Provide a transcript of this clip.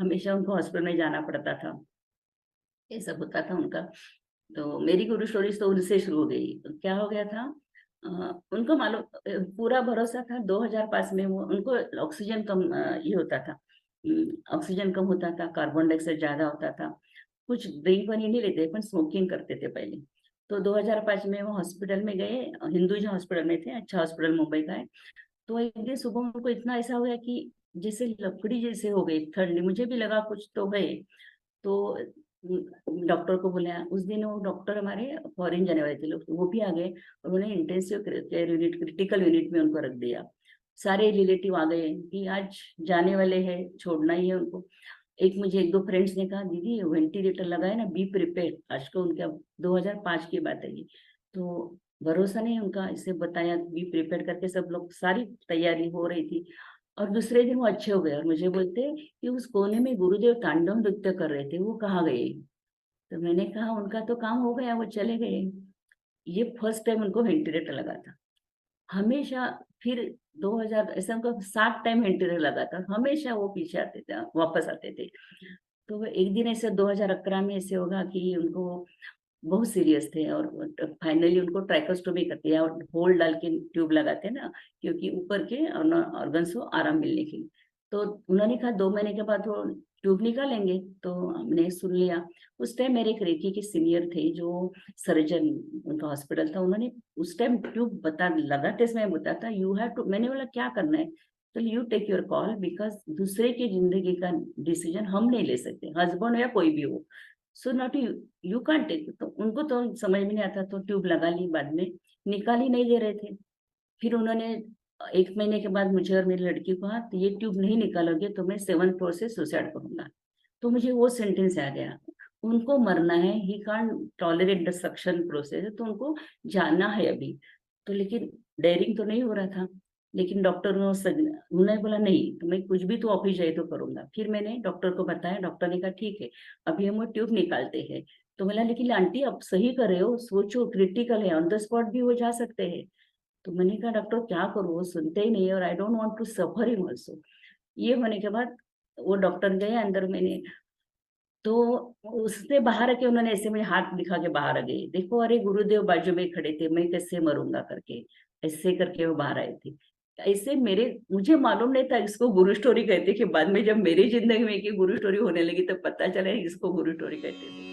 हमेशा उनको हॉस्पिटल में जाना पड़ता था, ये सब होता था उनका। तो मेरी गुरु स्टोरीज तो उनसे शुरू हो गई। तो क्या हो गया था, उनको मालूम, पूरा भरोसा था 2005 में वो उनको ऑक्सीजन कम ये होता था, ऑक्सीजन कम होता था, कार्बन डाइऑक्साइड ज्यादा होता था। कुछ ड्रिंक पानी नहीं लेते पर स्मोकिंग करते थे पहले। तो 2005 में वो हॉस्पिटल में गए, हिंदुजा हॉस्पिटल में थे, अच्छा हॉस्पिटल मुंबई का है। तो एक दिन सुबह उनको इतना ऐसा हो गया कि जैसे लकड़ी जैसे हो गई ठंडी, मुझे भी लगा कुछ तो है। तो डॉक्टर को बुलाया। उस दिन वो डॉक्टर हमारे फॉरेन जाने वाले थे लोग, वो भी आ गए। उन्होंने intensive care unit, critical unit में उनको रख दिया। सारे रिलेटिव आ गए कि आज जाने वाले हैं, छोड़ना ही है उनको। एक मुझे एक दो फ्रेंड्स ने कहा, दीदी वेंटिलेटर लगाए ना, बी प्रिपेयर। आज को उनका 2005 की बात है ये। तो भरोसा नहीं उनका, इसे बताया बी प्रिपेयर करके, सब लोग सारी तैयारी हो रही थी। और दूसरे दिन वो अच्छे हो गए और मुझे बोलते कि उस कोने में गुरुदेव तांडव नृत्य कर रहे थे, वो कहाँ गए। तो मैंने कहा उनका तो काम हो गया, वो चले गए। ये फर्स्ट टाइम उनको वेंटिलेटर लगा था। हमेशा फिर 2000 ऐसा उनको 7 टाइम वेंटिलेटर लगा था, हमेशा वो पीछे आते थे, वापस आते थे। तो वो एक दिन ऐसे 2011 में ऐसे होगा कि उनको बहुत सीरियस थे और फाइनली उनको ट्राइकोस्टोमी करते हैं और होल डाल के ट्यूब लगाते हैं ना, क्योंकि ऊपर के ऑर्गन्स को आराम मिलने के लिए। तो उन्होंने कहा 2 महीने के बाद वो ट्यूब निकालेंगे। तो हमने सुन लिया। उस टाइम मेरे एक रेकी के सीनियर थे जो सर्जन, उनका हॉस्पिटल था, उन्होंने उस टाइम ट्यूब बता लगाते समय बताया, यू हैव टू। मैंने बोला क्या करना है, तो you take your call, because दूसरे की जिंदगी का डिसीजन हम नहीं ले सकते, हस्बैंड या कोई भी हो। So not you, you can't take. तो उनको तो समझ में नहीं आता, तो ट्यूब लगा ली। बाद में निकाल ही नहीं दे रहे थे। फिर उन्होंने 1 महीने के बाद मुझे और मेरी लड़की को कहा, तो ये ट्यूब नहीं निकालोगे तो मैं 7th फ्लोर से सुसाइड करूंगा। तो मुझे वो सेंटेंस आ गया। उनको मरना है, he can't tolerate the suction process, तो उनको जाना है अभी। तो लेकिन डेयरिंग तो नहीं हो रहा था। लेकिन डॉक्टर ने उन्होंने बोला नहीं, तो मैं कुछ भी तो ऑफिस जाए तो करूंगा। फिर मैंने डॉक्टर को बताया, डॉक्टर ने कहा ठीक है, अभी हम वो ट्यूब निकालते हैं। तो बोला लेकिन आंटी आप सही कर रहे हो, सोचो क्रिटिकल है, ऑन द स्पॉट भी हो जा सकते हैं। तो मैंने कहा डॉक्टर क्या करूँ, वो सुनते ही नहीं है, और I don't want to suffer him also. ये होने के बाद वो डॉक्टर गए अंदर, मैंने तो उससे बाहर आके उन्होंने ऐसे मुझे हाथ दिखा के बाहर आ गए, देखो अरे गुरुदेव बाजू में खड़े थे, मैं कैसे मरूंगा करके, ऐसे करके वो बाहर आए थे। ऐसे मेरे, मुझे मालूम नहीं था इसको गुरु स्टोरी कहते, कि बाद में जब मेरी जिंदगी में की गुरु स्टोरी होने लगी तब पता चला इसको गुरु स्टोरी कहते थे।